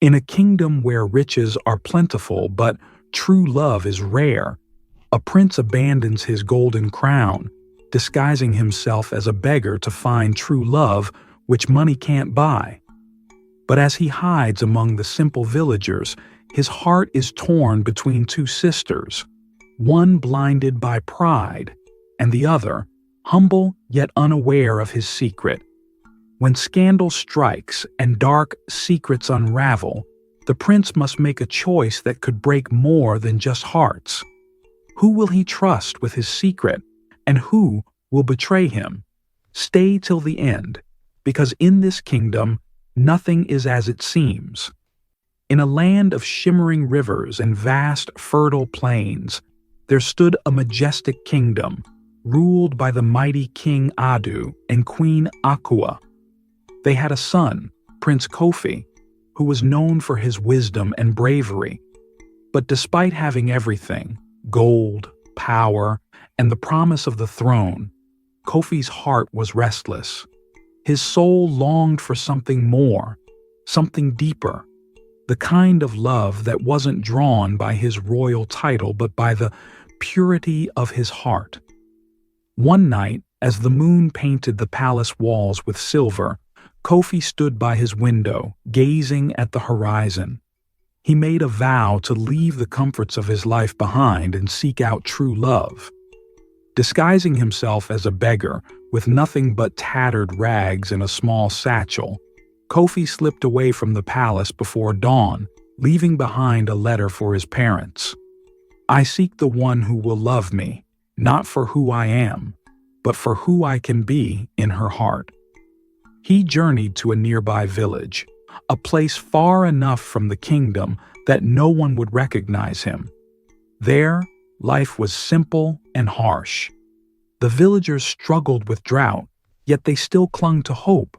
In a kingdom where riches are plentiful but true love is rare, a prince abandons his golden crown, disguising himself as a beggar to find true love which money can't buy. But as he hides among the simple villagers, his heart is torn between two sisters, one blinded by pride, and the other, humble yet unaware of his secret. When scandal strikes and dark secrets unravel, the prince must make a choice that could break more than just hearts. Who will he trust with his secret, and who will betray him? Stay till the end, because in this kingdom, nothing is as it seems. In a land of shimmering rivers and vast, fertile plains, there stood a majestic kingdom, ruled by the mighty King Adu and Queen Akua. They had a son, Prince Kofi, who was known for his wisdom and bravery. But despite having everything, gold, power, and the promise of the throne, Kofi's heart was restless. His soul longed for something more, something deeper, the kind of love that wasn't drawn by his royal title but by the purity of his heart. One night, as the moon painted the palace walls with silver, Kofi stood by his window, gazing at the horizon. He made a vow to leave the comforts of his life behind and seek out true love. Disguising himself as a beggar, with nothing but tattered rags and a small satchel, Kofi slipped away from the palace before dawn, leaving behind a letter for his parents. "I seek the one who will love me, not for who I am, but for who I can be in her heart." He journeyed to a nearby village, a place far enough from the kingdom that no one would recognize him. There, life was simple and harsh. The villagers struggled with drought, yet they still clung to hope.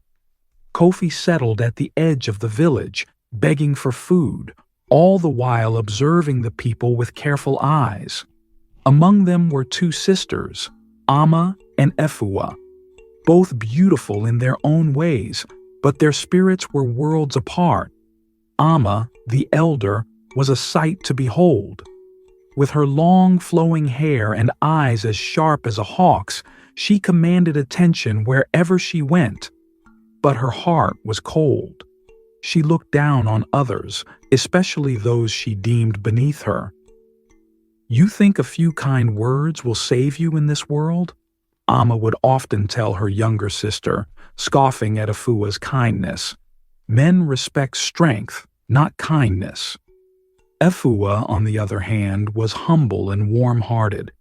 Kofi settled at the edge of the village, begging for food, all the while observing the people with careful eyes. Among them were two sisters, Amma and Efua, both beautiful in their own ways, but their spirits were worlds apart. Amma, the elder, was a sight to behold. With her long flowing hair and eyes as sharp as a hawk's, she commanded attention wherever she went. But her heart was cold. She looked down on others, especially those she deemed beneath her. "You think a few kind words will save you in this world?" Amma would often tell her younger sister, scoffing at Afua's kindness. "Men respect strength, not kindness." Efua, on the other hand, was humble and warm-hearted.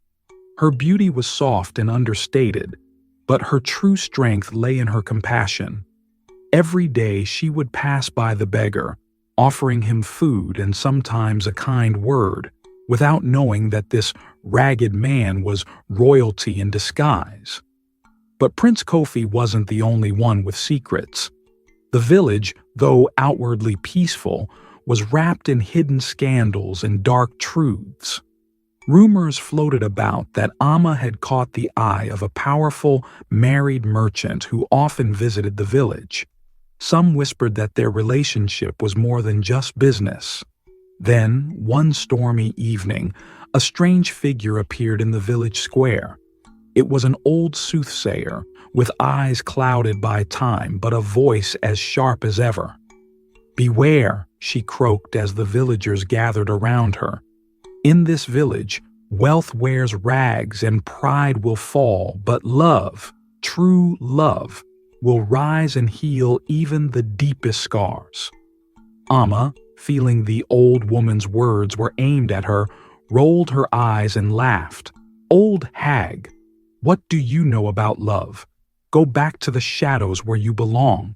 Her beauty was soft and understated, but her true strength lay in her compassion. Every day she would pass by the beggar, offering him food and sometimes a kind word, without knowing that this ragged man was royalty in disguise. But Prince Kofi wasn't the only one with secrets. The village, though outwardly peaceful, was wrapped in hidden scandals and dark truths. Rumors floated about that Amma had caught the eye of a powerful, married merchant who often visited the village. Some whispered that their relationship was more than just business. Then, one stormy evening, a strange figure appeared in the village square. It was an old soothsayer, with eyes clouded by time but a voice as sharp as ever. "Beware," she croaked as the villagers gathered around her. "In this village, wealth wears rags and pride will fall, but love, true love, will rise and heal even the deepest scars." Amma, feeling the old woman's words were aimed at her, rolled her eyes and laughed. "Old hag, what do you know about love? Go back to the shadows where you belong."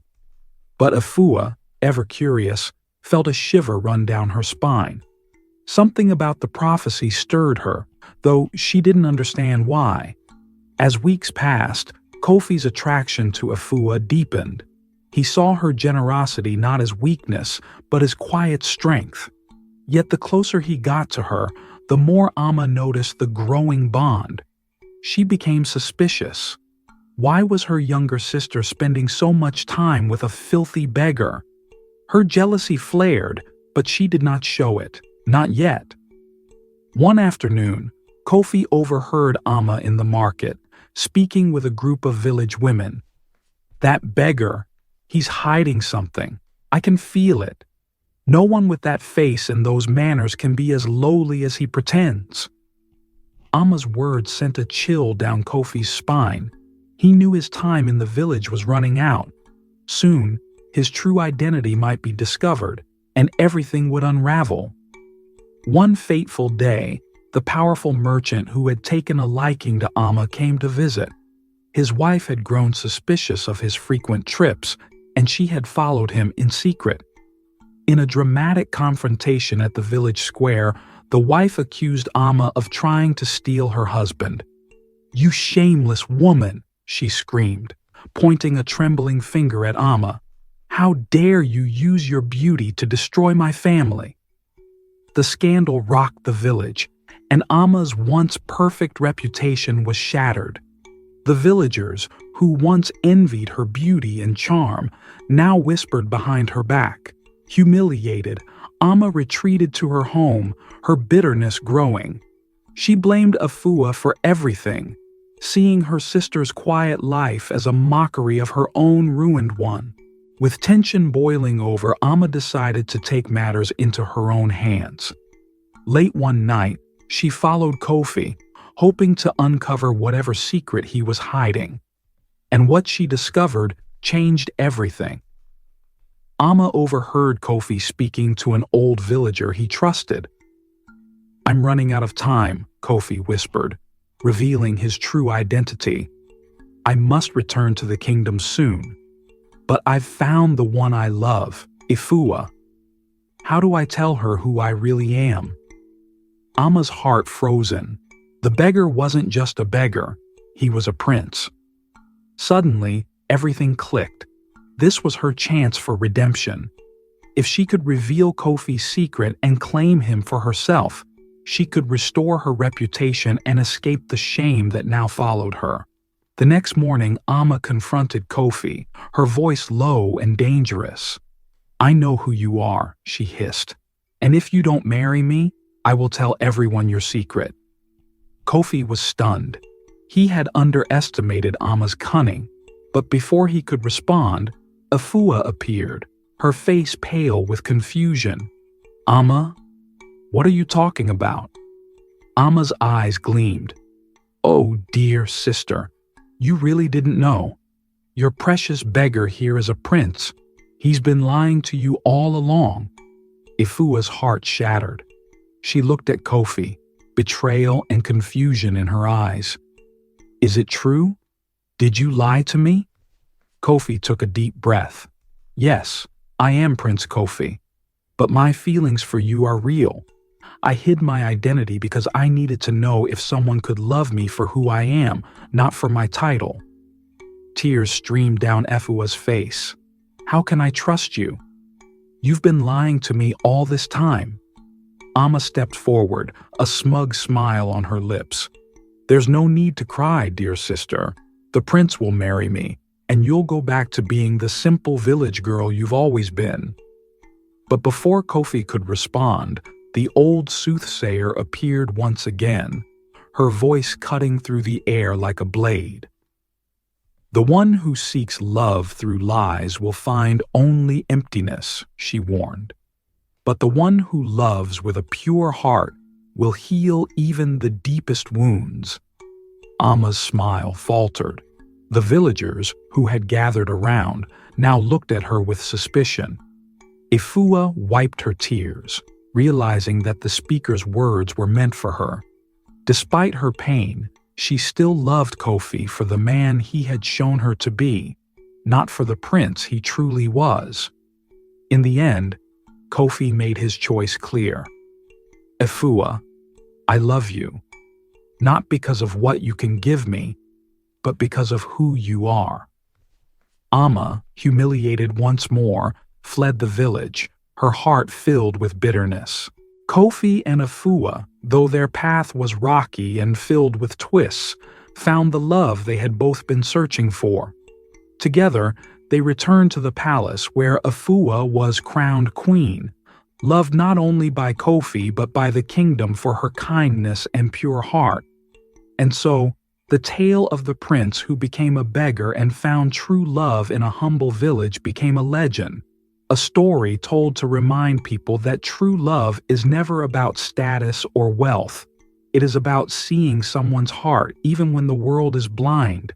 But Efua, ever curious, felt a shiver run down her spine. Something about the prophecy stirred her, though she didn't understand why. As weeks passed, Kofi's attraction to Efua deepened. He saw her generosity not as weakness, but as quiet strength. Yet the closer he got to her, the more Amma noticed the growing bond. She became suspicious. Why was her younger sister spending so much time with a filthy beggar? Her jealousy flared, but she did not show it. Not yet. One afternoon, Kofi overheard Amma in the market, speaking with a group of village women. "That beggar, he's hiding something. I can feel it. No one with that face and those manners can be as lowly as he pretends." Amma's words sent a chill down Kofi's spine. He knew his time in the village was running out. Soon, his true identity might be discovered, and everything would unravel. One fateful day, the powerful merchant who had taken a liking to Amma came to visit. His wife had grown suspicious of his frequent trips, and she had followed him in secret. In a dramatic confrontation at the village square, the wife accused Amma of trying to steal her husband. "You shameless woman!" she screamed, pointing a trembling finger at Amma. "How dare you use your beauty to destroy my family?" The scandal rocked the village, and Amma's once perfect reputation was shattered. The villagers, who once envied her beauty and charm, now whispered behind her back. Humiliated, Amma retreated to her home, her bitterness growing. She blamed Afua for everything, seeing her sister's quiet life as a mockery of her own ruined one. With tension boiling over, Amma decided to take matters into her own hands. Late one night, she followed Kofi, hoping to uncover whatever secret he was hiding. And what she discovered changed everything. Amma overheard Kofi speaking to an old villager he trusted. "I'm running out of time," Kofi whispered, revealing his true identity. "I must return to the kingdom soon. But I've found the one I love, Ifua. How do I tell her who I really am?" Amma's heart frozen. The beggar wasn't just a beggar, he was a prince. Suddenly, everything clicked. This was her chance for redemption. If she could reveal Kofi's secret and claim him for herself, she could restore her reputation and escape the shame that now followed her. The next morning, Amma confronted Kofi, her voice low and dangerous. "I know who you are," she hissed. "And if you don't marry me, I will tell everyone your secret." Kofi was stunned. He had underestimated Amma's cunning, but before he could respond, Afua appeared, her face pale with confusion. "Amma, what are you talking about?" Amma's eyes gleamed. "Oh, dear sister, you really didn't know. Your precious beggar here is a prince. He's been lying to you all along." Ifua's heart shattered. She looked at Kofi, betrayal and confusion in her eyes. "Is it true? Did you lie to me?" Kofi took a deep breath. "Yes, I am Prince Kofi, but my feelings for you are real. I hid my identity because I needed to know if someone could love me for who I am, not for my title." Tears streamed down Efua's face. "How can I trust you? You've been lying to me all this time." Amma stepped forward, a smug smile on her lips. "There's no need to cry, dear sister. The prince will marry me, and you'll go back to being the simple village girl you've always been." But before Kofi could respond, the old soothsayer appeared once again, her voice cutting through the air like a blade. "The one who seeks love through lies will find only emptiness," she warned. "But the one who loves with a pure heart will heal even the deepest wounds." Amma's smile faltered. The villagers, who had gathered around, now looked at her with suspicion. Ifua wiped her tears, realizing that the speaker's words were meant for her. Despite her pain, she still loved Kofi for the man he had shown her to be, not for the prince he truly was. In the end, Kofi made his choice clear. "Ifua, I love you, not because of what you can give me, but because of who you are." Amma, humiliated once more, fled the village, her heart filled with bitterness. Kofi and Afua, though their path was rocky and filled with twists, found the love they had both been searching for. Together, They returned to the palace where Afua was crowned queen, loved not only by Kofi but by the kingdom for her kindness and pure heart. And so, the tale of the prince who became a beggar and found true love in a humble village became a legend, a story told to remind people that true love is never about status or wealth. It is about seeing someone's heart even when the world is blind.